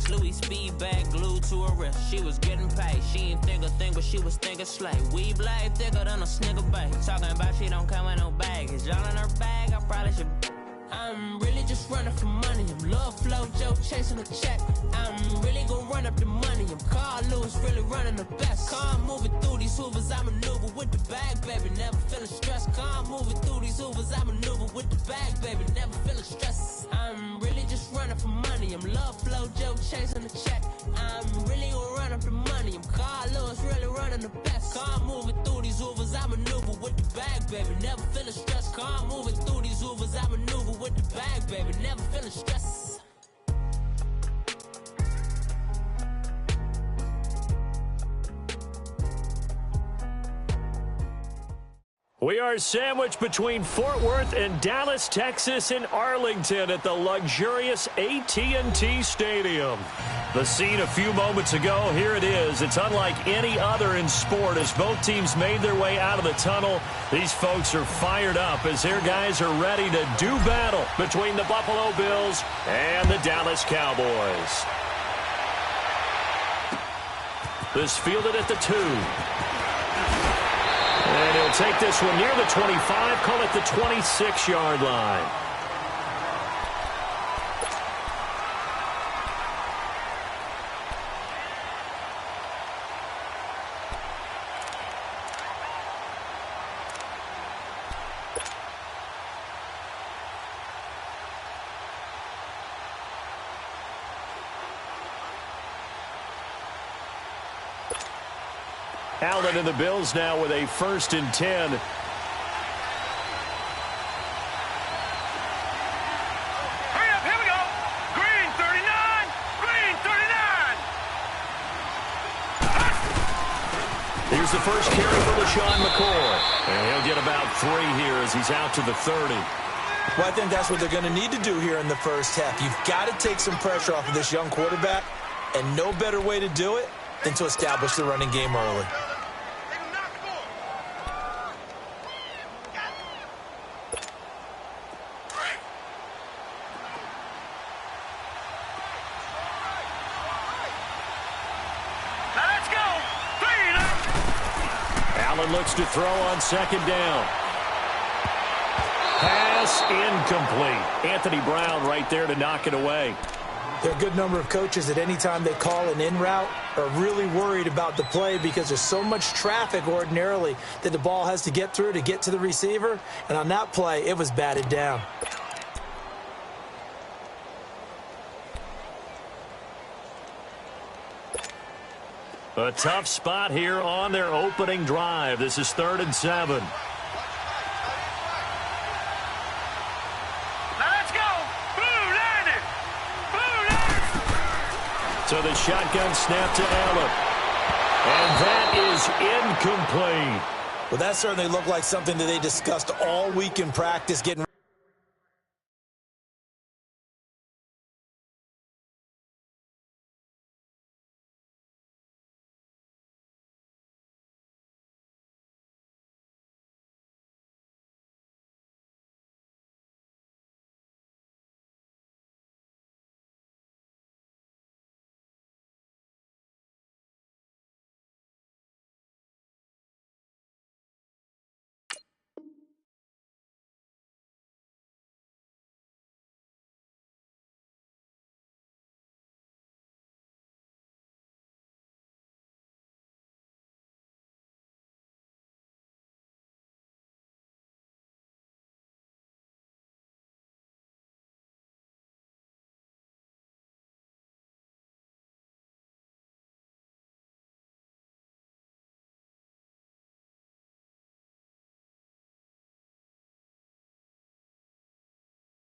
Louis speed bag glued to her wrist. She was getting paid. She ain't think a thing, but she was thinking slay. We blade thicker than a snigger bag. Talking about she don't come with no baggage. All in her bag, I probably should. I'm really just running for money. I'm love flow, Joe chasing a check. I'm really gonna run up the money. I'm Carl Lewis, really running the best. Car moving through these Hoovers, I maneuver with the bag, baby. Never feeling stressed. Car moving through these Hoovers, I maneuver with the bag, baby. Never feeling stressed. I'm really just running for money. I'm love flow, Joe chasing the check. I'm really gonna run up the money. I'm Carl Lewis, really running the best. Car moving through these Hoovers, I maneuver with the bag, baby. Never feeling stressed. Car moving through these Hoovers, I maneuver with the bag, baby. Never feeling stressed. We are sandwiched between Fort Worth and Dallas, Texas, and Arlington at the luxurious AT&T Stadium. The scene a few moments ago, here it is. It's unlike any other in sport as both teams made their way out of the tunnel. These folks are fired up as their guys are ready to do battle between the Buffalo Bills and the Dallas Cowboys. This fielded at the 2. And he'll take this one near the 25, call it the 26-yard line. Allen and the Bills now with a 1st and 10. Hurry up, here we go. Green 39, green 39. Here's the first carry for LaShawn McCoy. And he'll get about 3 here as he's out to the 30. Well, I think that's what they're going to need to do here in the first half. You've got to take some pressure off of this young quarterback, and no better way to do it than to establish the running game early. Looks to throw on 2nd down. Pass incomplete. Anthony Brown right there to knock it away. There are a good number of coaches at any time they call an in route are really worried about the play because there's so much traffic ordinarily that the ball has to get through to get to the receiver. And on that play, it was batted down. A tough spot here on their opening drive. This is 3rd and 7. Now let's go. Blue landed. Blue landed. So the shotgun snap to Allen. And that is incomplete. Well, that certainly looked like something that they discussed all week in practice, getting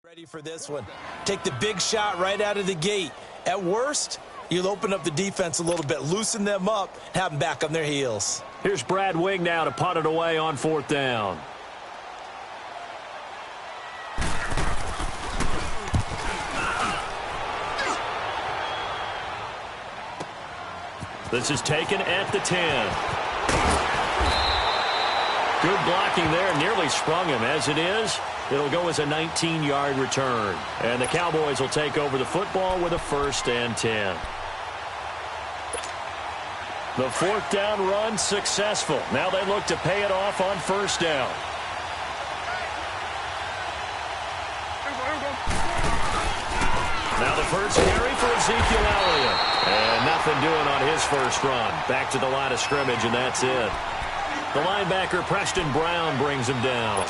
ready for this one. Take the big shot right out of the gate. At worst, you'll open up the defense a little bit, loosen them up, have them back on their heels. Here's Brad Wing now to punt it away on 4th down. This is taken at the 10. Good blocking there, nearly sprung him. As it is, it'll go as a 19-yard return. And the Cowboys will take over the football with a 1st and 10. The 4th down run successful. Now they look to pay it off on 1st down. Now the first carry for Ezekiel Elliott. And nothing doing on his first run. Back to the line of scrimmage, and that's it. The linebacker, Preston Brown, brings him down.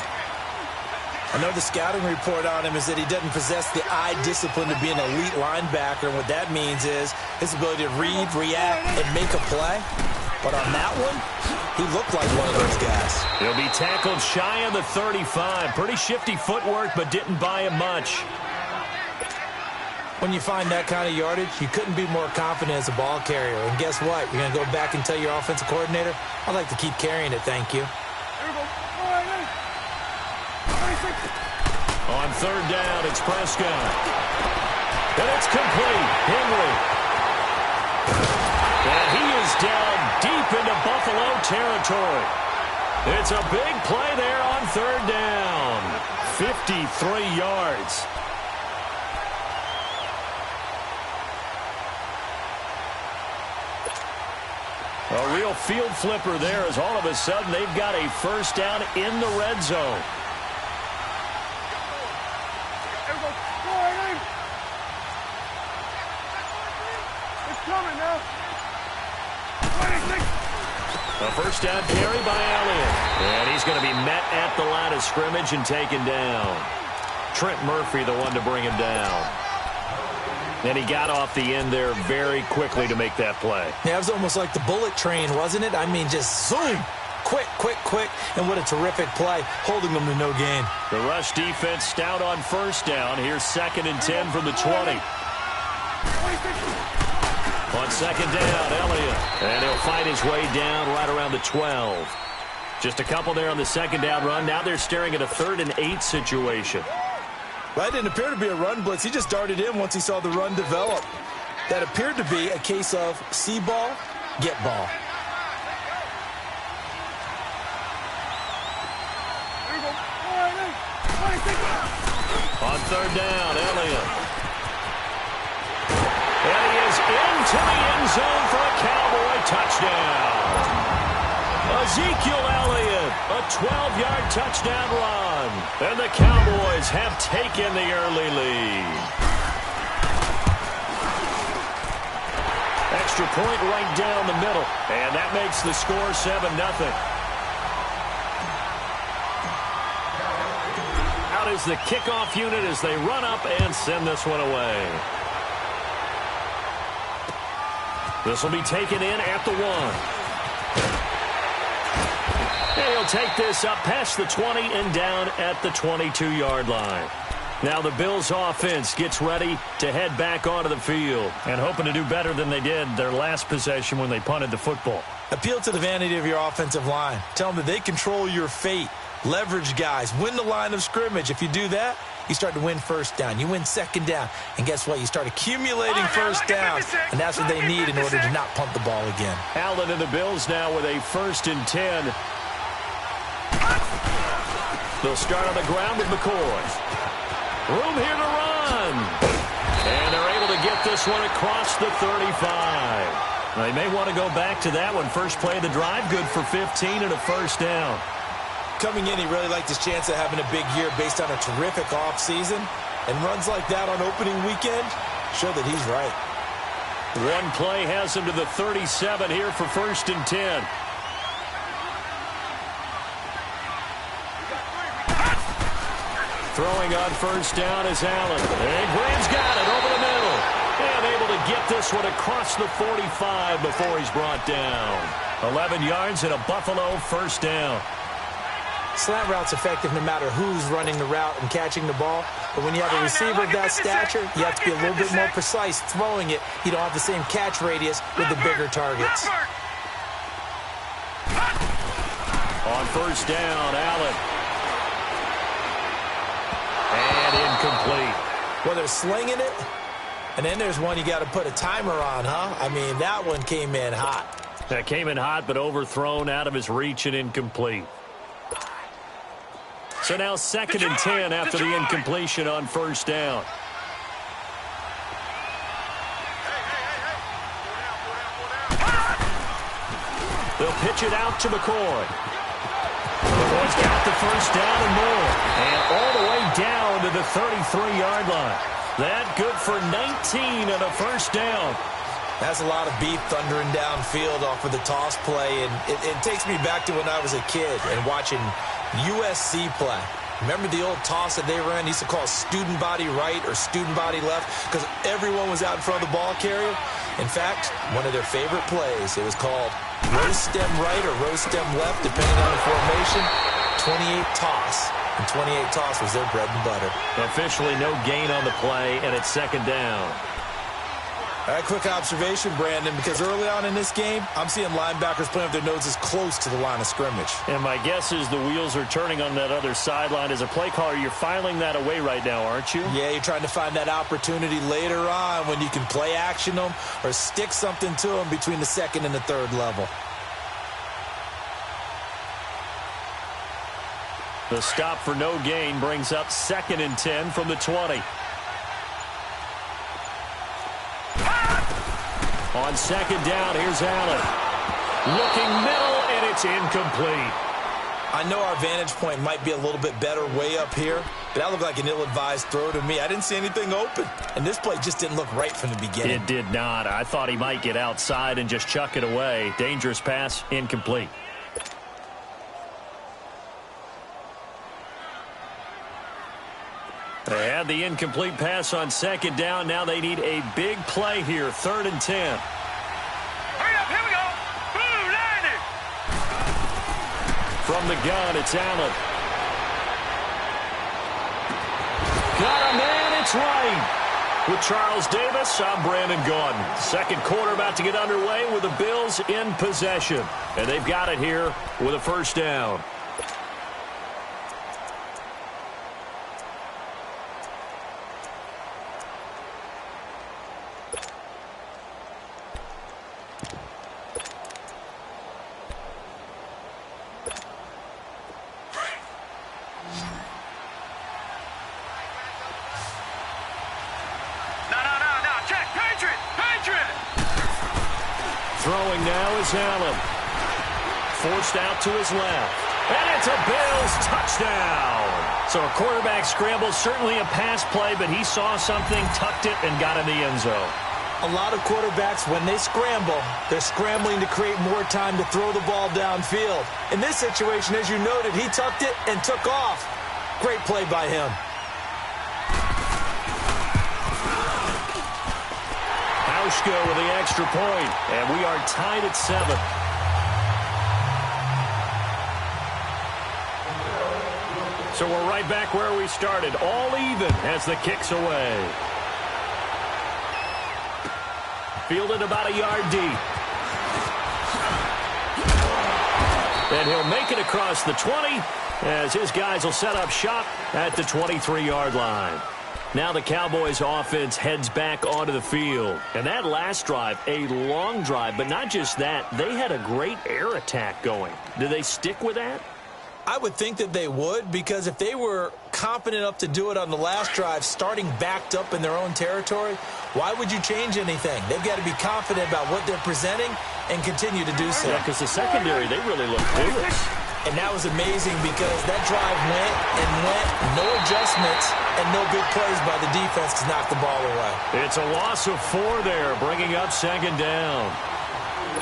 I know the scouting report on him is that he doesn't possess the eye discipline to be an elite linebacker. And what that means is his ability to read, react, and make a play. But on that one, he looked like one of those guys. He'll be tackled shy of the 35. Pretty shifty footwork, but didn't buy him much. When you find that kind of yardage, you couldn't be more confident as a ball carrier. And guess what? You're going to go back and tell your offensive coordinator, I'd like to keep carrying it, thank you. On 3rd down, it's Prescott. And it's complete. Henry. And he is down deep into Buffalo territory. It's a big play there on 3rd down. 53 yards. A real field flipper there as all of a sudden they've got a 1st down in the red zone. A 1st down carry by Elliott. And he's going to be met at the line of scrimmage and taken down. Trent Murphy, the one to bring him down. And he got off the end there very quickly to make that play. Yeah, it was almost like the bullet train, wasn't it? I mean, just zoom. Quick, quick, quick. And what a terrific play, holding them to no gain. The rush defense stout on 1st down. Here's 2nd and 10 from the 20. On 2nd down, Elliott. And he'll fight his way down right around the 12. Just a couple there on the 2nd down run. Now they're staring at a 3rd and 8 situation. Well, that didn't appear to be a run blitz. He just darted in once he saw the run develop. That appeared to be a case of see ball, get ball. On 3rd down, Elliott. And he is into the end zone for a Cowboy touchdown. Ezekiel Elliott, a 12-yard touchdown run. And the Cowboys have taken the early lead. Extra point right down the middle. And that makes the score 7-0. Out is the kickoff unit as they run up and send this one away. This will be taken in at the 1. He'll take this up past the 20 and down at the 22-yard line. Now the Bills offense gets ready to head back onto the field and hoping to do better than they did their last possession when they punted the football. Appeal to the vanity of your offensive line. Tell them that they control your fate. Leverage guys. Win the line of scrimmage. If you do that, you start to win 1st down. You win 2nd down. And guess what? You start accumulating 1st downs. And that's what they need in order to not punt the ball again. Allen and the Bills now with a 1st and 10. They'll start on the ground with McCoy. Room here to run. And they're able to get this one across the 35. They may want to go back to that one. First play of the drive, good for 15 and a 1st down. Coming in, he really liked his chance of having a big year based on a terrific offseason. And runs like that on opening weekend show that he's right. One play has him to the 37 here for 1st and 10. Throwing on 1st down is Allen. And Graham's got it over the middle. And able to get this one across the 45 before he's brought down. 11 yards and a Buffalo 1st down. Slant route's effective no matter who's running the route and catching the ball. But when you have a receiver of that stature, you have to be a little bit more precise throwing it. You don't have the same catch radius with the bigger targets. On 1st down, Allen. And incomplete. Well, they're slinging it. And then there's one you got to put a timer on, huh? I mean, that one came in hot. That came in hot, but overthrown out of his reach and incomplete. So now 2nd and 10 after the incompletion on first down. They'll pitch it out to McCoy. McCoy's got the first down and more. And all the way down to the 33-yard line. That good for 19 and a first down. That's a lot of beef thundering downfield off of the toss play. And it takes me back to when I was a kid and watching USC play. Remember the old toss that they ran? They used to call student body right or student body left because everyone was out in front of the ball carrier. In fact, one of their favorite plays, it was called roast stem right or roast stem left, depending on the formation. 28 toss. And 28 toss was their bread and butter. Officially no gain on the play, and it's 2nd down. All right, quick observation, Brandon, because early on in this game, I'm seeing linebackers playing with their noses close to the line of scrimmage. And my guess is the wheels are turning on that other sideline. As a play caller, you're filing that away right now, aren't you? Yeah, you're trying to find that opportunity later on when you can play action them or stick something to them between the 2nd and the 3rd level. The stop for no gain brings up 2nd and 10 from the 20. On 2nd down, here's Allen. Looking middle, and it's incomplete. I know our vantage point might be a little bit better way up here, but that looked like an ill-advised throw to me. I didn't see anything open, and this play just didn't look right from the beginning. It did not. I thought he might get outside and just chuck it away. Dangerous pass, incomplete. They had the incomplete pass on 2nd down. Now they need a big play here, 3rd and 10. Hurry up, here we go. Boom, 90. From the gun, it's Allen. Got a man, it's right. With Charles Davis, I'm Brandon Gaudin. 2nd quarter about to get underway with the Bills in possession. And they've got it here with a first down. Throwing now is Allen. Forced out to his left. And it's a Bills touchdown. So a quarterback scramble, certainly a pass play, but he saw something, tucked it, and got in the end zone. A lot of quarterbacks, when they scramble, they're scrambling to create more time to throw the ball downfield. In this situation, as you noted, he tucked it and took off. Great play by him. Hauschka with the extra point, and we are tied at 7. So we're right back where we started, all even as the kick's away. Fielded about a yard deep. And he'll make it across the 20 as his guys will set up shop at the 23-yard line. Now the Cowboys offense heads back onto the field. And that last drive, a long drive, but not just that, they had a great air attack going. Do they stick with that? I would think that they would, because if they were confident enough to do it on the last drive, starting backed up in their own territory, why would you change anything? They've got to be confident about what they're presenting and continue to do so. Yeah, because the secondary, they really look clueless. And that was amazing because that drive went and went, no adjustments, and no big plays by the defense to knock the ball away. It's a loss of 4 there, bringing up 2nd down.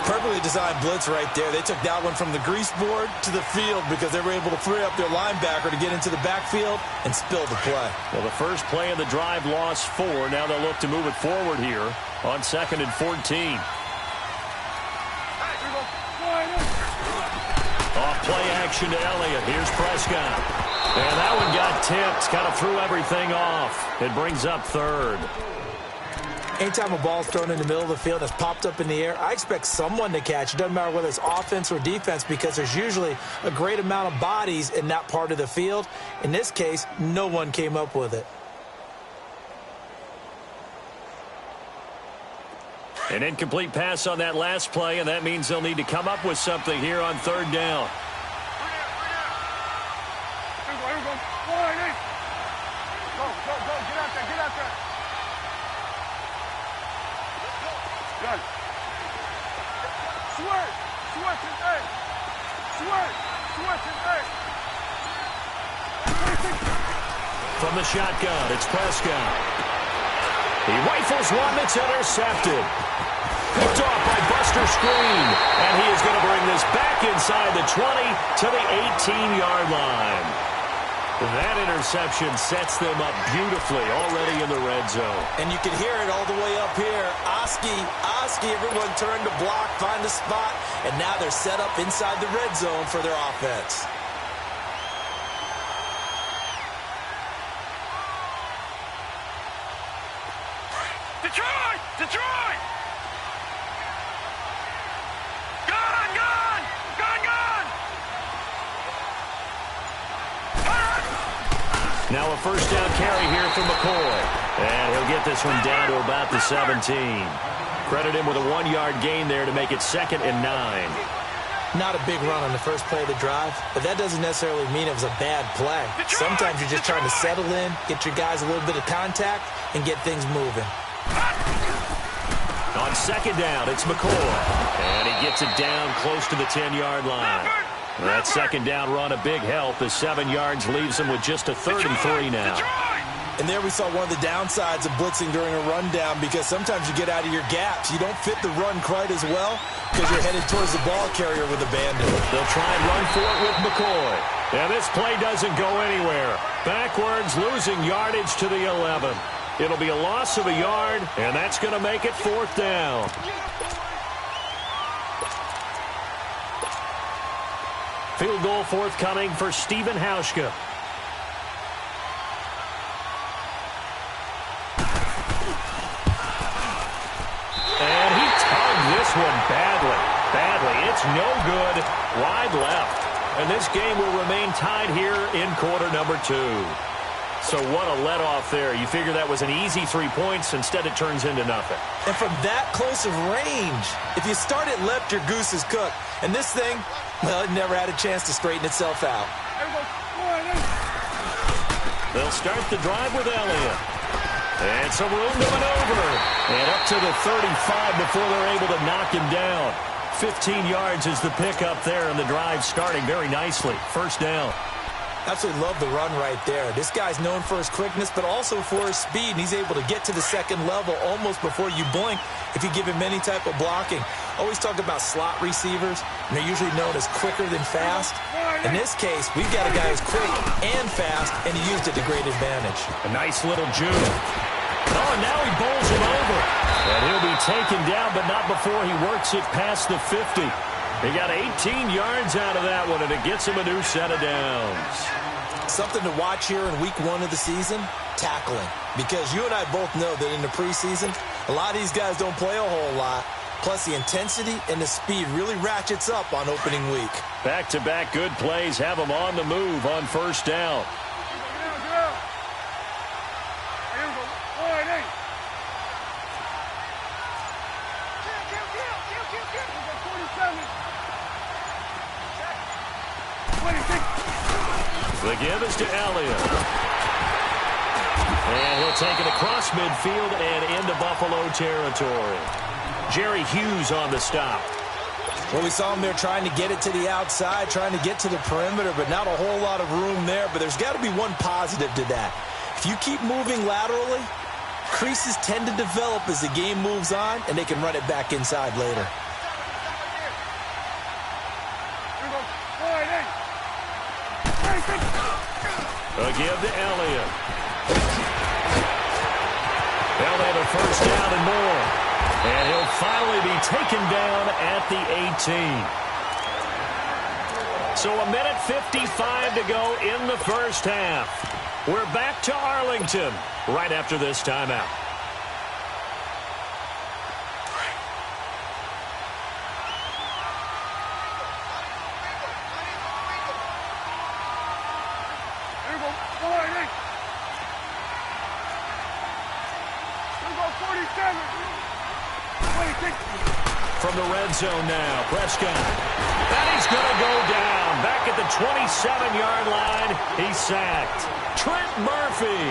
Perfectly designed blitz right there. They took that one from the grease board to the field because they were able to free up their linebacker to get into the backfield and spill the play. Well, the first play of the drive lost 4. Now they'll look to move it forward here on 2nd and 14. Off play action to Elliott. Here's Prescott. And that one got tipped. Kind of threw everything off. It brings up 3rd. Anytime a ball's thrown in the middle of the field that's popped up in the air, I expect someone to catch. It doesn't matter whether it's offense or defense because there's usually a great amount of bodies in that part of the field. In this case, no one came up with it. An incomplete pass on that last play, and that means they'll need to come up with something here on 3rd down. Done. Swerve. Swerve to A. Swerve. Swerve to A. From the shotgun, it's Prescott. He rifles one that's intercepted. Picked off by Buster Screen. And he is going to bring this back inside the 20 to the 18-yard line. That interception sets them up beautifully already in the red zone. And you can hear it all the way up here. Oski, everyone turned to block, find a spot, and now they're set up inside the red zone for their offense. Detroit! Detroit! Gun! Gun! Gun! Gun! Now a first down carry here from McCoy. And he'll get this one down to about the 17. Credit him with a 1-yard gain there to make it 2nd and 9. Not a big run on the first play of the drive, but that doesn't necessarily mean it was a bad play. Sometimes you're just trying to settle in, get your guys a little bit of contact, and get things moving. On 2nd down, it's McCoy. And he gets it down close to the 10-yard line. That 2nd down run a big help as 7 yards leaves him with just a 3rd and 3 now. And there we saw one of the downsides of blitzing during a rundown, because sometimes you get out of your gaps. You don't fit the run quite as well because you're headed towards the ball carrier with a bandit. They'll try and run for it with McCoy. And this play doesn't go anywhere. Backwards, losing yardage to the 11. It'll be a loss of a yard, and that's going to make it 4th down. Field goal forthcoming for Stephen Hauschka. And he tugged this one badly. It's no good. Wide left. And this game will remain tied here in quarter number 2. So what a let-off there. You figure that was an easy 3 points. Instead, it turns into nothing. And from that close of range, if you start it left, your goose is cooked. And this thing, well, it never had a chance to straighten itself out. They'll start the drive with Elliott. And some room to maneuver. And up to the 35 before they're able to knock him down. 15 yards is the pickup there, and the drive starting very nicely. 1st down. Absolutely love the run right there. This guy's known for his quickness, but also for his speed, and he's able to get to the 2nd level almost before you blink if you give him any type of blocking. Always talk about slot receivers, and they're usually known as quicker than fast. In this case, we've got a guy who's quick and fast, and he used it to great advantage. A nice little juke. Oh, and now he bowls him over. And he'll be taken down, but not before he works it past the 50. He got 18 yards out of that one, and it gets him a new set of downs. Something to watch here in week 1 of the season, tackling. Because you and I both know that in the preseason, a lot of these guys don't play a whole lot. Plus, the intensity and the speed really ratchets up on opening week. Back-to-back good plays have them on the move on 1st down. The give is to Elliott. And he'll take it across midfield and into Buffalo territory. Jerry Hughes on the stop. Well, we saw him there trying to get it to the outside, trying to get to the perimeter, but not a whole lot of room there. But there's got to be one positive to that. If you keep moving laterally, creases tend to develop as the game moves on, and they can run it back inside later. A give to Elliott. Elliott a 1st down and more. And he'll finally be taken down at the 18. So a minute 55 to go in the 1st half. We're back to Arlington right after this timeout. From the red zone now, Prescott. And he's going to go down. Back at the 27-yard line, he's sacked. Trent Murphy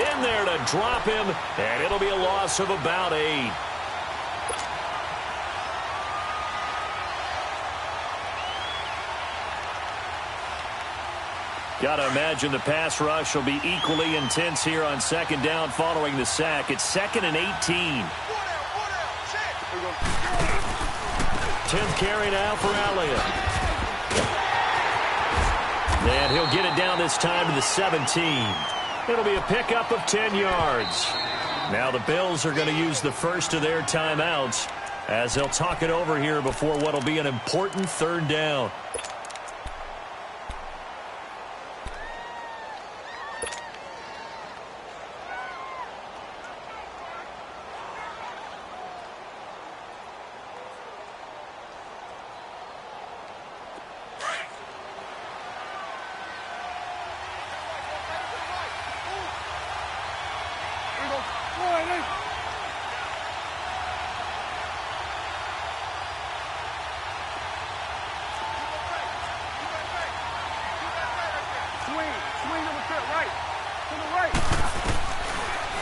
in there to drop him, and it'll be a loss of about 8. Got to imagine the pass rush will be equally intense here on second down following the sack. It's 2nd and 18. 10th carry now for Elliott. And he'll get it down this time to the 17. It'll be a pickup of 10 yards. Now the Bills are going to use the first of their timeouts as they'll talk it over here before what will be an important 3rd down.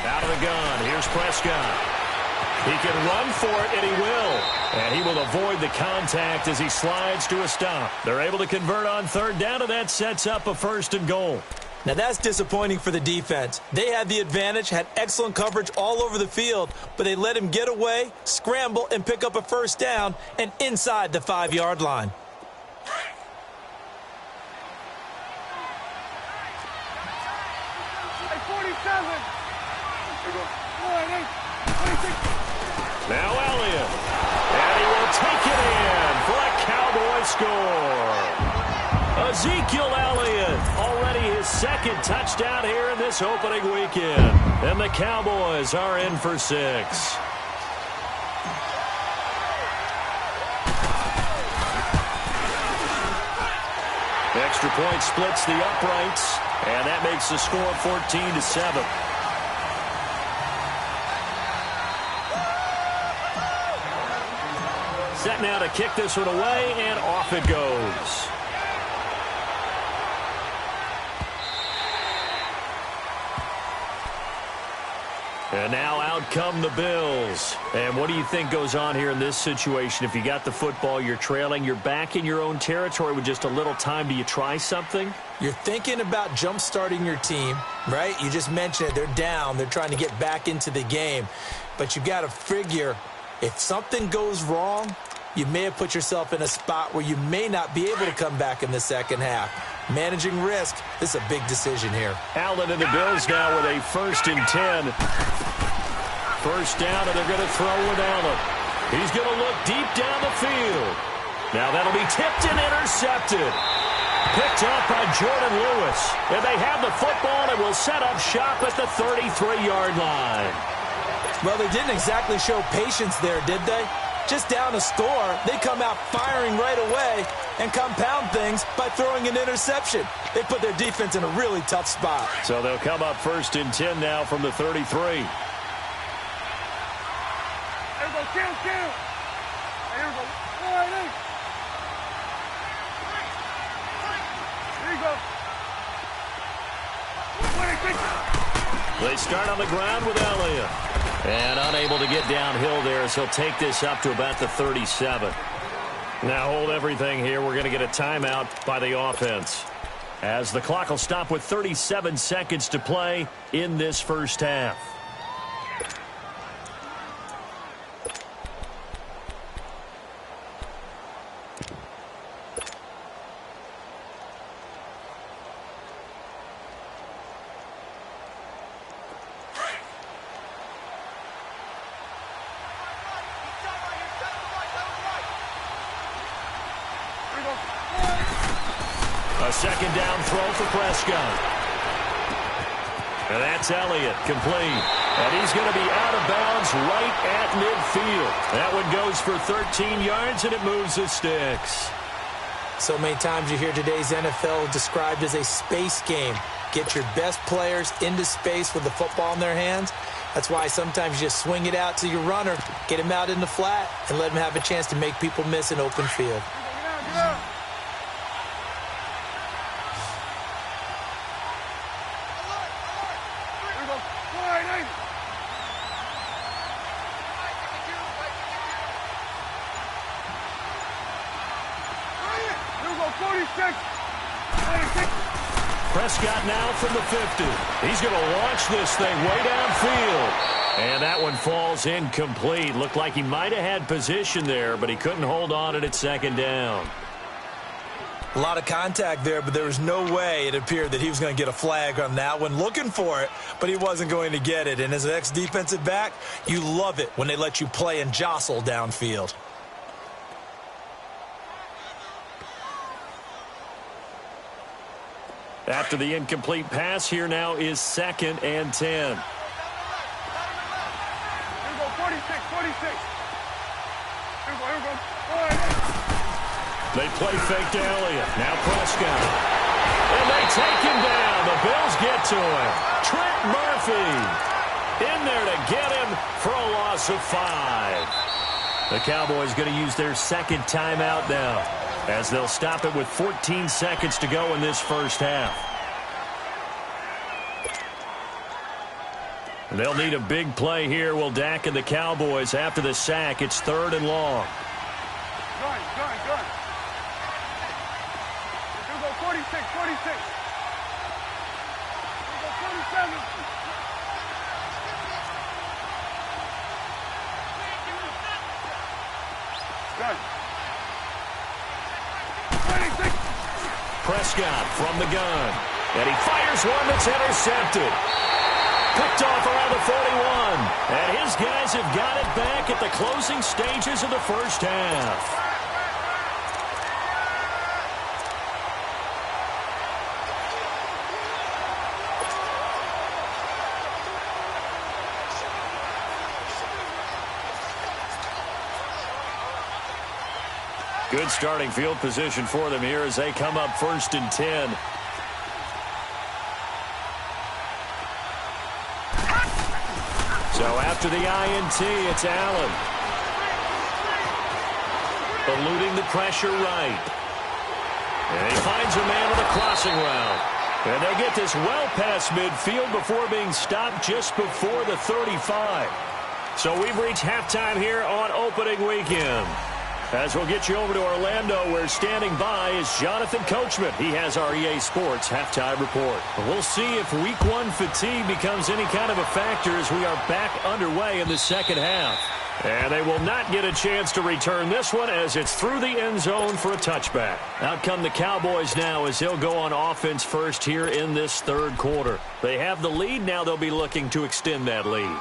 Out of the gun, here's Prescott. He can run for it, and he will. And he will avoid the contact as he slides to a stop. They're able to convert on 3rd down, and that sets up a 1st and goal. Now, that's disappointing for the defense. They had the advantage, had excellent coverage all over the field, but they let him get away, scramble, and pick up a 1st down, and inside the 5-yard line. Now Elliott, and he will take it in for a Cowboy score. Ezekiel Elliott, already his 2nd touchdown here in this opening weekend. And the Cowboys are in for 6. Extra point splits the uprights, and that makes the score 14-7. Set now to kick this one away, and off it goes. And now out come the Bills. And what do you think goes on here in this situation? If you got the football, you're trailing, you're back in your own territory with just a little time. Do you try something? You're thinking about jump-starting your team, right? You just mentioned it. They're down. They're trying to get back into the game. But you got to figure if something goes wrong, you may have put yourself in a spot where you may not be able to come back in the second half. Managing risk, this is a big decision here. Allen and the Bills now with a 1st and 10. 1st down, and they're going to throw with Allen. He's going to look deep down the field. Now that'll be tipped and intercepted. Picked up by Jordan Lewis. And they have the football and will set up shop at the 33-yard line. Well, they didn't exactly show patience there, did they? Just down a score, they come out firing right away and compound things by throwing an interception. They put their defense in a really tough spot. So they'll come up 1st and 10 now from the 33. They start on the ground with Elliott. And unable to get downhill there as he'll take this up to about the 37. Now hold everything here. We're going to get a timeout by the offense, as the clock will stop with 37 seconds to play in this 1st half. A 2nd down throw for Prescott. And that's Elliott, complete. And he's going to be out of bounds right at midfield. That one goes for 13 yards, and it moves the sticks. So many times you hear today's NFL described as a space game. Get your best players into space with the football in their hands. That's why sometimes you just swing it out to your runner, get him out in the flat, and let him have a chance to make people miss an open field. Prescott now from the 50. He's going to launch this thing way downfield. And that one falls incomplete. Looked like he might have had position there, but he couldn't hold on to it at second down. A lot of contact there, but there was no way it appeared that he was going to get a flag on that one. Looking for it, but he wasn't going to get it. And as an ex-defensive back, you love it when they let you play and jostle downfield. After the incomplete pass, here now is 2nd and 10. Here we go, 46, 46. Here we go. They play fake to Elliott. Now Prescott. And they take him down. The Bills get to him. Trent Murphy in there to get him for a loss of 5. The Cowboys going to use their second timeout now, as they'll stop it with 14 seconds to go in this first half. They'll need a big play here, will Dak and the Cowboys. After the sack, it's 3rd and long. Gun. Here we go, 46, 46. Here we go, 47. Gun. Prescott from the gun. And he fires one that's intercepted. Picked off around the 41. And his guys have got it back at the closing stages of the first half. Good starting field position for them here as they come up 1st and 10. So after the INT, it's Allen. Eluding the pressure right. And he finds a man on the crossing route. And they'll get this well past midfield before being stopped just before the 35. So we've reached halftime here on opening weekend. As we'll get you over to Orlando, where standing by is Jonathan Coachman. He has our EA Sports halftime report. We'll see if Week 1 fatigue becomes any kind of a factor as we are back underway in the second half. And they will not get a chance to return this one as it's through the end zone for a touchback. Out come the Cowboys now as they'll go on offense first here in this third quarter. They have the lead. Now they'll be looking to extend that lead.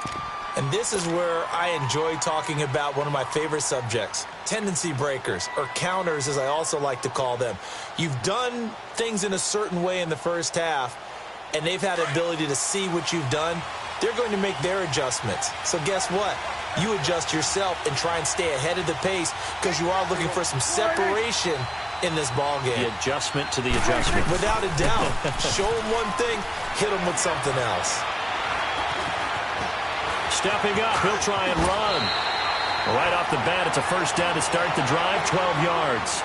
And this is where I enjoy talking about one of my favorite subjects, tendency breakers, or counters as I also like to call them. You've done things in a certain way in the first half, and they've had the ability to see what you've done. They're going to make their adjustments. So guess what? You adjust yourself and try and stay ahead of the pace because you are looking for some separation in this ball game. The adjustment to the adjustment. Without a doubt. Show them one thing, hit them with something else. Stepping up, he'll try and run. Right off the bat, it's a first down to start the drive, 12 yards.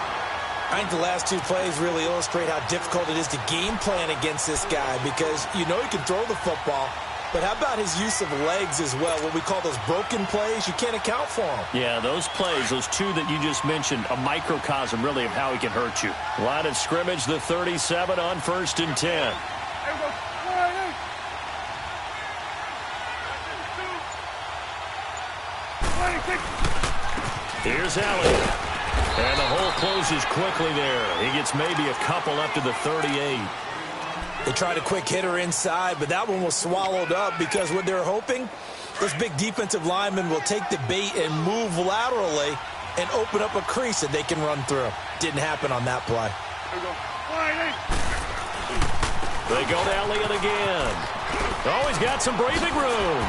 I think the last two plays really illustrate how difficult it is to game plan against this guy because you know he can throw the football, but how about his use of legs as well? What we call those broken plays, you can't account for them. Yeah, those plays, those two that you just mentioned, a microcosm really of how he can hurt you. Line of scrimmage, the 37 on 1st and 10. Here's Elliott. And the hole closes quickly there. He gets maybe a couple up to the 38. They tried a quick hitter inside, but that one was swallowed up because what they're hoping, those big defensive linemen will take the bait and move laterally and open up a crease that they can run through. Didn't happen on that play. They go to Elliott again. Oh, he's got some breathing room.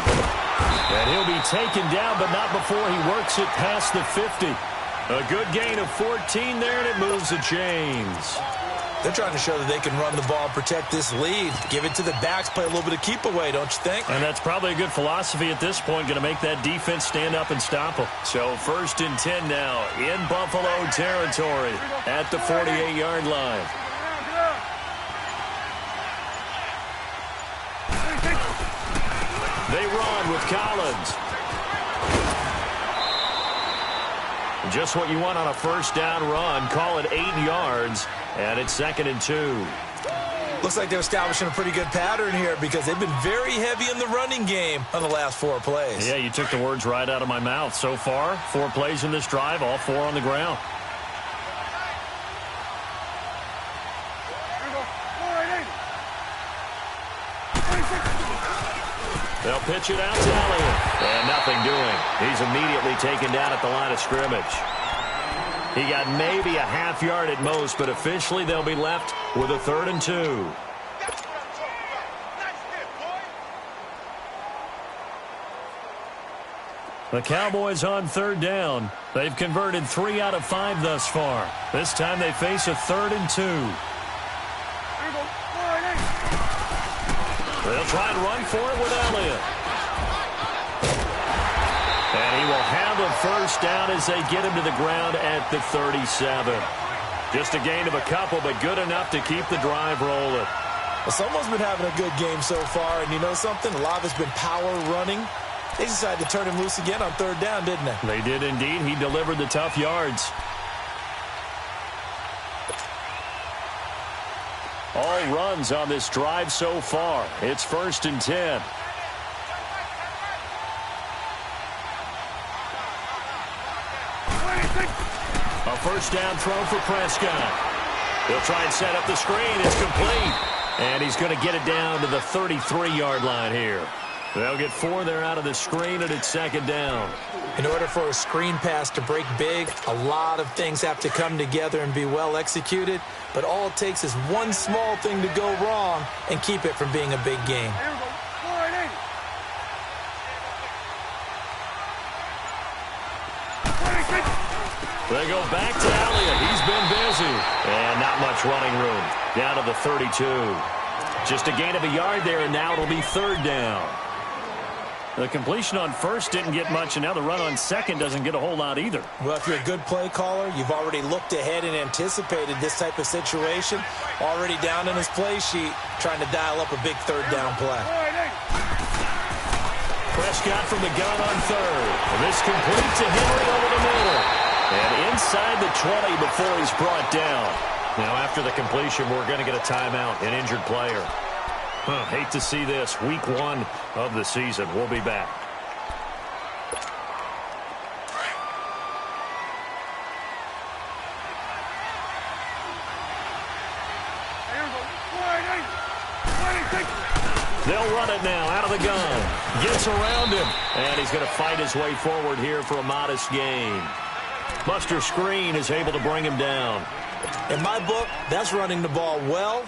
And he'll be taken down, but not before he works it past the 50. A good gain of 14 there, and it moves the chains. They're trying to show that they can run the ball and protect this lead. Give it to the backs, play a little bit of keep away, don't you think? And that's probably a good philosophy at this point, going to make that defense stand up and stop them. So 1st and 10 now in Buffalo territory at the 48-yard line. They run with Collins. Just what you want on a first down run. Call it 8 yards, and it's 2nd and 2. Looks like they're establishing a pretty good pattern here because they've been very heavy in the running game on the last 4 plays. Yeah, you took the words right out of my mouth. So far, 4 plays in this drive, all 4 on the ground. They'll pitch it out to Elliott. And nothing doing. He's immediately taken down at the line of scrimmage. He got maybe a half yard at most, but officially they'll be left with a 3rd and 2. The Cowboys on 3rd down. They've converted 3 out of 5 thus far. This time they face a 3rd and 2. They'll try and run for it with Elliott. And he will have a 1st down as they get him to the ground at the 37. Just a gain of a couple, but good enough to keep the drive rolling. Well, someone's been having a good game so far, and you know something? A lot of it's been power running. They decided to turn him loose again on 3rd down, didn't they? They did indeed. He delivered the tough yards. All runs on this drive so far. It's 1st and 10. A 1st down throw for Prescott. He'll try and set up the screen. It's complete. And he's going to get it down to the 33-yard line here. They'll get 4 there out of the screen, and it's 2nd down. In order for a screen pass to break big, a lot of things have to come together and be well executed. But all it takes is one small thing to go wrong and keep it from being a big game. They go back to Elliott. He's been busy. And not much running room. Down to the 32. Just a gain of a yard there, and now it'll be 3rd down. The completion on 1st didn't get much, and now the run on 2nd doesn't get a whole lot either. Well, if you're a good play caller, you've already looked ahead and anticipated this type of situation. Already down in his play sheet, trying to dial up a big 3rd down play. Prescott from the gun on 3rd. This complete to Henry over the middle. And inside the 20 before he's brought down. Now, after the completion, we're going to get a timeout, an injured player. Hate to see this. Week 1 of the season. We'll be back. They'll run it now out of the gun. Gets around him. And he's going to fight his way forward here for a modest gain. Buster Screen is able to bring him down. In my book, that's running the ball well,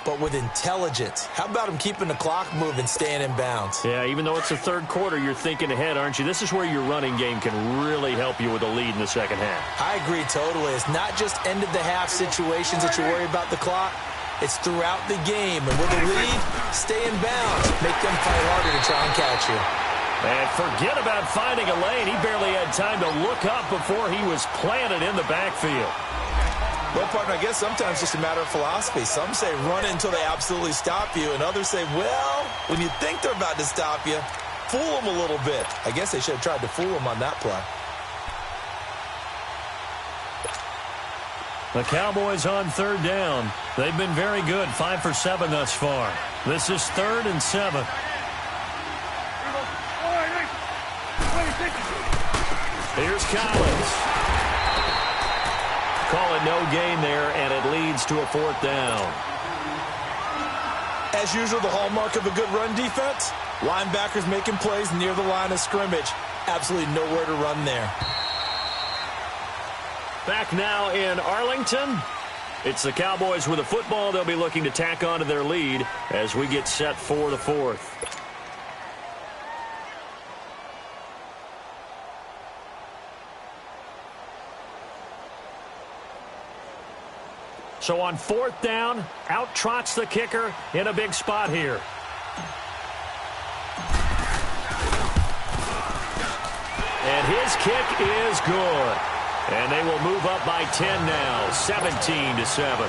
but with intelligence. How about him keeping the clock moving, staying in bounds? Yeah, even though it's the 3rd quarter, you're thinking ahead, aren't you? This is where your running game can really help you with a lead in the 2nd half. I agree totally. It's not just end-of-the-half situations that you worry about the clock. It's throughout the game. And with a lead, stay in bounds. Make them fight harder to try and catch you. And forget about finding a lane. He barely had time to look up before he was planted in the backfield. Well, partner, I guess sometimes it's just a matter of philosophy. Some say run until they absolutely stop you, and others say, well, when you think they're about to stop you, fool them a little bit. I guess they should have tried to fool them on that play. The Cowboys on 3rd down. They've been very good, 5 for 7 thus far. This is 3rd and 7. Here's Collins. Call it no gain there, and it leads to a 4th down. As usual, the hallmark of a good run defense, linebackers making plays near the line of scrimmage. Absolutely nowhere to run there. Back now in Arlington. It's the Cowboys with the football. They'll be looking to tack on to their lead as we get set for the 4th. So on 4th down, out trots the kicker in a big spot here. And his kick is good. And they will move up by 10 now, 17-7.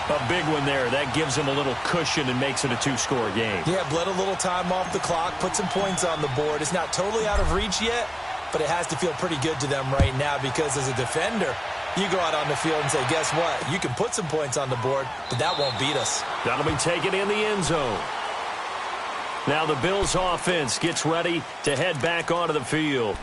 A big one there. That gives them a little cushion and makes it a 2-score game. Yeah, bled a little time off the clock, put some points on the board. It's not totally out of reach yet, but it has to feel pretty good to them right now because as a defender, You go out on the field and say, guess what? You can put some points on the board, but that won't beat us. That'll be taken in the end zone. Now the Bills offense gets ready to head back onto the field.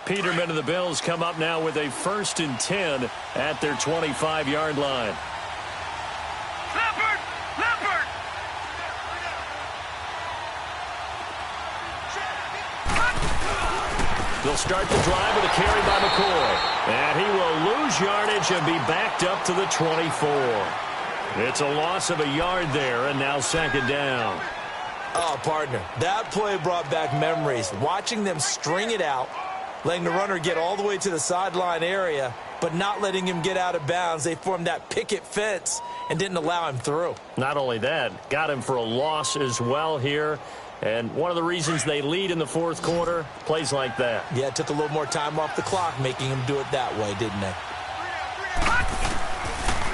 Peterman and the Bills come up now with a 1st and 10 at their 25-yard line. Leopard! Leopard! They'll start the drive with a carry by McCoy. And he will lose yardage and be backed up to the 24. It's a loss of a yard there, and now 2nd down. Oh, partner, that play brought back memories. Watching them string it out, letting the runner get all the way to the sideline area, but not letting him get out of bounds. They formed that picket fence and didn't allow him through. Not only that, got him for a loss as well here. And one of the reasons they lead in the 4th quarter, plays like that. Yeah, it took a little more time off the clock, making him do it that way, didn't they?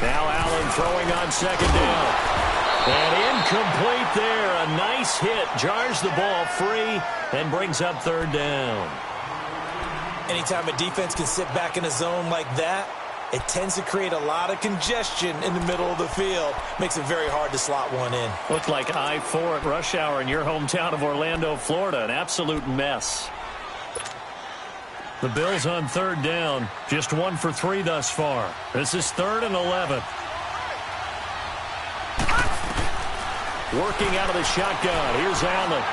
Now Allen throwing on 2nd down. And incomplete there. A nice hit. Jars the ball free and brings up 3rd down. Anytime a defense can sit back in a zone like that, it tends to create a lot of congestion in the middle of the field. Makes it very hard to slot one in. Looked like I-4 at rush hour in your hometown of Orlando, Florida. An absolute mess. The Bills on 3rd down. Just 1 for 3 thus far. This is 3rd and 11. Working out of the shotgun. Here's Allen.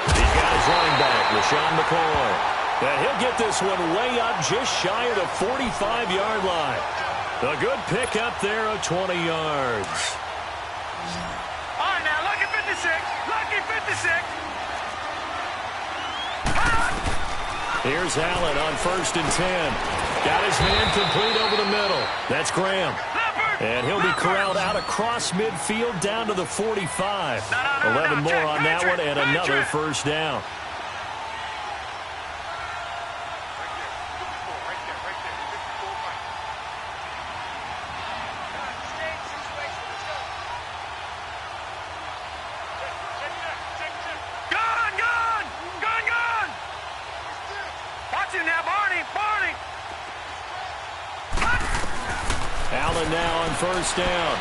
He's got his running back, LaShawn McCoy. And he'll get this one way up just shy of the 45-yard line. A good pick up there of 20 yards. All right, now, lucky 56. Lucky 56. Here's Allen on 1st and 10. Got his man complete over the middle. That's Graham. And he'll be corralled out across midfield down to the 45. 11 more on that one and another 1st down. Allen now on 1st down.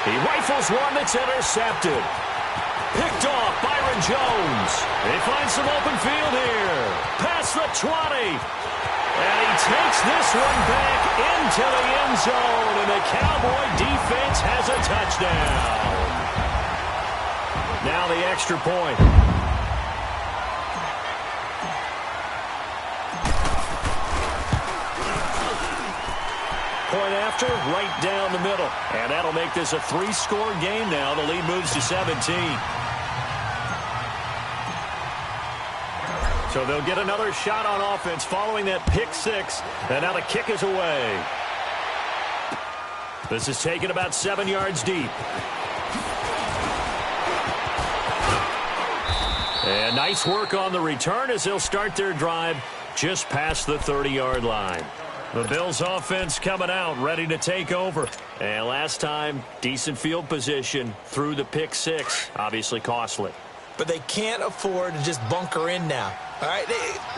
He rifles one that's intercepted. Picked off Byron Jones. They find some open field here. Past the 20. And he takes this one back into the end zone. And the Cowboy defense has a touchdown. Now the extra point. Point after, right down the middle. And that'll make this a 3-score game now. The lead moves to 17. So they'll get another shot on offense following that pick 6. And now the kick is away. This is taken about 7 yards deep. And nice work on the return as they'll start their drive just past the 30-yard line. The Bills offense coming out, ready to take over. And last time, decent field position through the pick 6. Obviously costly. But they can't afford to just bunker in now. All right,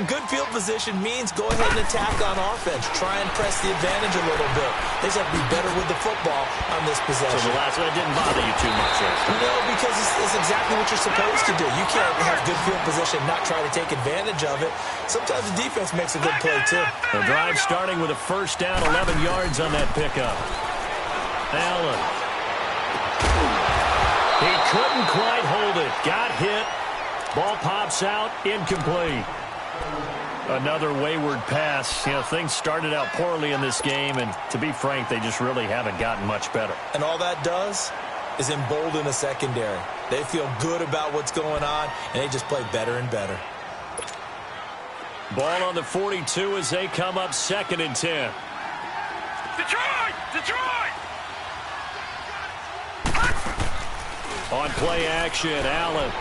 good field position means go ahead and attack on offense. Try and press the advantage a little bit. They just have to be better with the football on this possession. So the last one didn't bother you too much, right? No, because it's exactly what you're supposed to do. You can't have good field position, not try to take advantage of it. Sometimes the defense makes a good play, too. The drive starting with a 1st down, 11 yards on that pickup. Allen. He couldn't quite hold it. Got hit. Ball pops out, incomplete. Another wayward pass. You know, things started out poorly in this game, and to be frank, they just really haven't gotten much better. And all that does is embolden the secondary. They feel good about what's going on, and they just play better and better. Ball on the 42 as they come up 2nd and 10. Detroit! Detroit! On play action, Allen.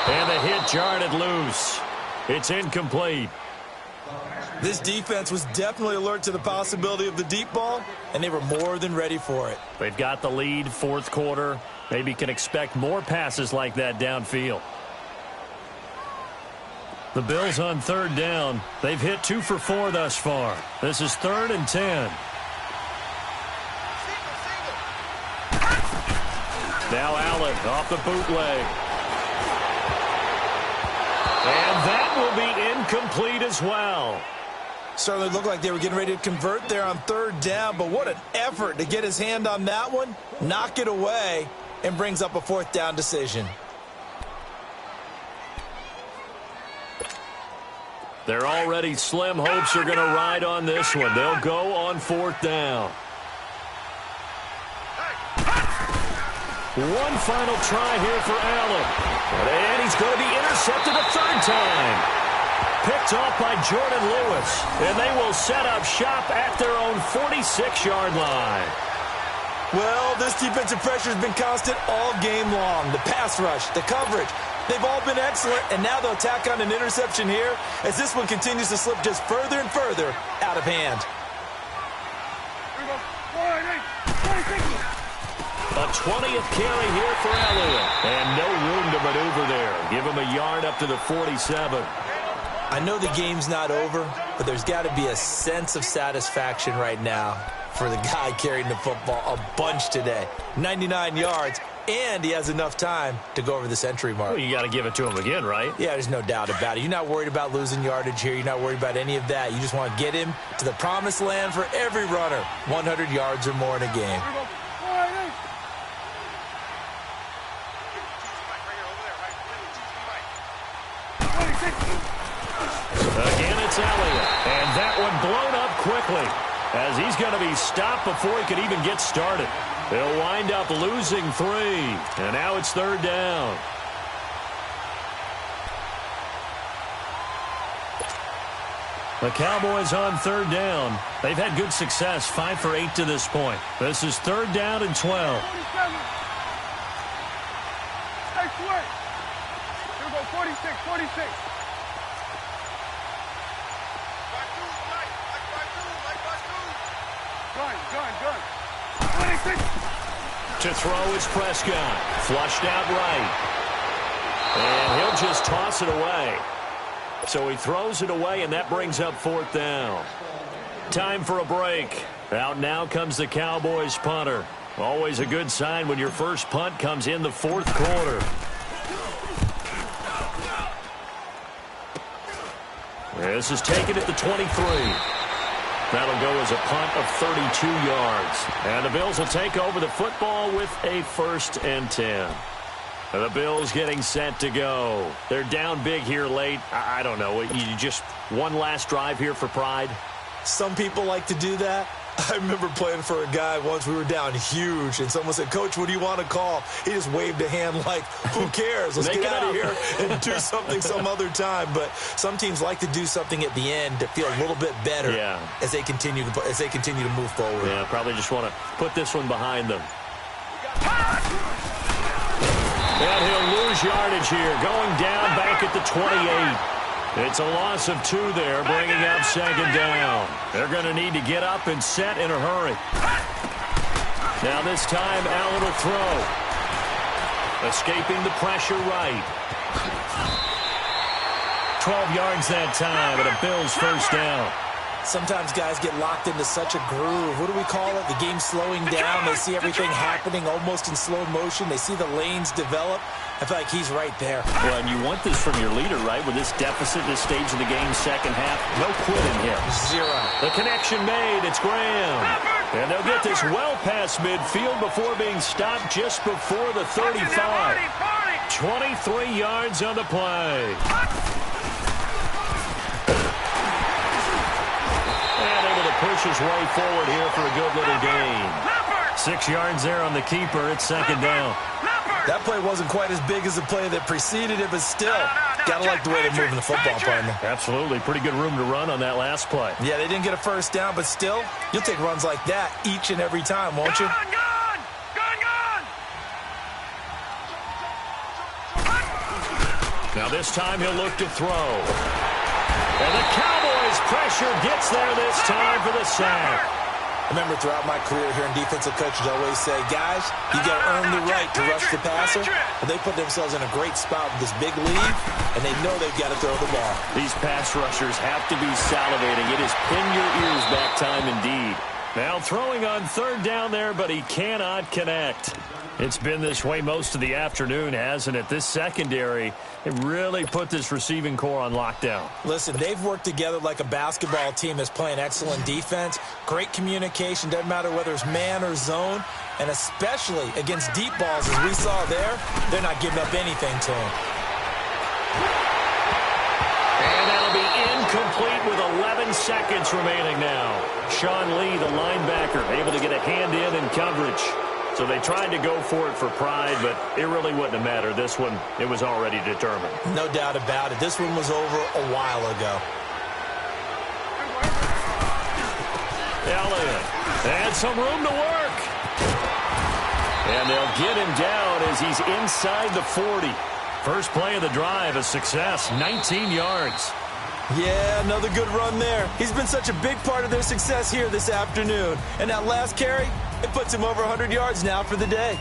And the hit jarred it loose. It's incomplete. This defense was definitely alert to the possibility of the deep ball, and they were more than ready for it. They've got the lead, fourth quarter. Maybe can expect more passes like that downfield. The Bills on third down. They've hit 2 for 4 thus far. This is 3rd and 10. Now Allen off the bootleg. And that will be incomplete as well. Certainly looked like they were getting ready to convert there on third down, but what an effort to get his hand on that one, knock it away, and brings up a fourth down decision. They're already slim hopes are going to ride on this one. They'll go on fourth down. One final try here for Allen. And he's going to be intercepted a third time. Picked off by Jordan Lewis. And they will set up shop at their own 46-yard line. Well, this defensive pressure has been constant all game long. The pass rush, the coverage, they've all been excellent. And now they'll tack on an interception here as this one continues to slip just further and further out of hand. A 20th carry here for Elliott. And no room to maneuver there. Give him a yard up to the 47. I know the game's not over, but there's got to be a sense of satisfaction right now for the guy carrying the football a bunch today. 99 yards, and he has enough time to go over the century mark. Well, you got to give it to him again, right? Yeah, there's no doubt about it. You're not worried about losing yardage here. You're not worried about any of that. You just want to get him to the promised land for every runner. 100 yards or more in a game. Again, it's Elliott. And that one blown up quickly as he's going to be stopped before he could even get started. They'll wind up losing 3. And now it's third down. The Cowboys on third down. They've had good success, 5 for 8 to this point. This is third down and 12. Next way. Here we go, 46, 46. Gun. 26. To throw is Prescott. Flushed out right. And he'll just toss it away. So he throws it away, and that brings up fourth down. Time for a break. Out now comes the Cowboys punter. Always a good sign when your first punt comes in the fourth quarter. This is taken at the 23. That'll go as a punt of 32 yards. And the Bills will take over the football with a 1st and 10. The Bills getting set to go. They're down big here late. I don't know. You just one last drive here for pride? Some people like to do that. I remember playing for a guy once. We were down huge, and someone said, "Coach, what do you want to call?" He just waved a hand like, "Who cares? Let's get out of here and do something some other time." But some teams like to do something at the end to feel a little bit better as they continue to move forward. Yeah, probably just want to put this one behind them. And he'll lose yardage here, going down back at the 28. It's a loss of 2 there, bringing up second down. They're going to need to get up and set in a hurry. Now this time, Allen will throw. Escaping the pressure right. 12 yards that time, and a Bills first down. Sometimes guys get locked into such a groove. What do we call it? The game's slowing down. They see everything happening almost in slow motion. They see the lanes develop. I feel like he's right there. Well, and you want this from your leader, right? With this deficit, this stage of the game, second half, no quitting here. 0. The connection made. It's Graham. And they'll get this well past midfield before being stopped just before the 35. 23 yards on the play. And able to push his way forward here for a good little gain. 6 yards there on the keeper. It's second down. That play wasn't quite as big as the play that preceded it, but still, gotta like the way they're moving the football, partner. Absolutely. Pretty good room to run on that last play. Yeah, they didn't get a first down, but still, you'll take runs like that each and every time, won't you? Gun! Now this time he'll look to throw. And the Cowboys as pressure gets there this time for the sack. I remember throughout my career hearing defensive coaches always say, guys, you got to earn the right to rush the passer. And they put themselves in a great spot with this big lead, and they know they've got to throw the ball. These pass rushers have to be salivating. It is pin your ears back time indeed. Now throwing on third down there, but he cannot connect. It's been this way most of the afternoon, hasn't it? This secondary, it really put this receiving core on lockdown. Listen, they've worked together like a basketball team that's playing excellent defense. Great communication, doesn't matter whether it's man or zone. And especially against deep balls, as we saw there, they're not giving up anything to him. And that'll be incomplete with 11 seconds remaining now. Sean Lee, the linebacker, able to get a hand in coverage. So they tried to go for it for pride, but it really wouldn't have mattered. This one, it was already determined. No doubt about it. This one was over a while ago. Elliott, and some room to work. And they'll get him down as he's inside the 40. First play of the drive, a success, 19 yards. Yeah, another good run there. He's been such a big part of their success here this afternoon. And that last carry, it puts him over 100 yards now for the day.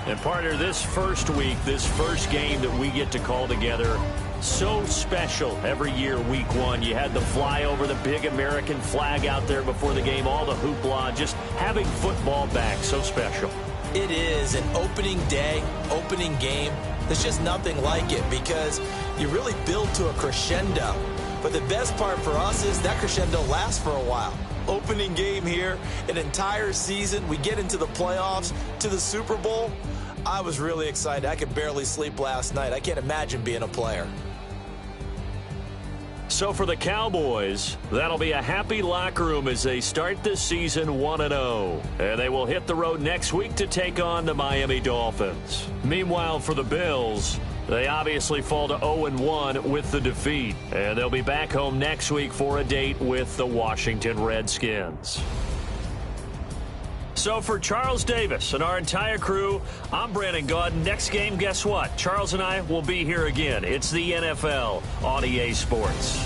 And partner, this first week, this first game that we get to call together, so special every year, week one. You had the flyover, the big American flag out there before the game, all the hoopla, just having football back, so special. It is an opening day, opening game. There's just nothing like it because you really build to a crescendo. But the best part for us is that crescendo lasts for a while. Opening game here, an entire season. We get into the playoffs, to the Super Bowl. I was really excited. I could barely sleep last night. I can't imagine being a player. So for the Cowboys, that'll be a happy locker room as they start this season 1-0. And they will hit the road next week to take on the Miami Dolphins. Meanwhile, for the Bills, they obviously fall to 0-1 with the defeat. And they'll be back home next week for a date with the Washington Redskins. So for Charles Davis and our entire crew, I'm Brandon Gaudin. Next game, guess what? Charles and I will be here again. It's the NFL on EA Sports.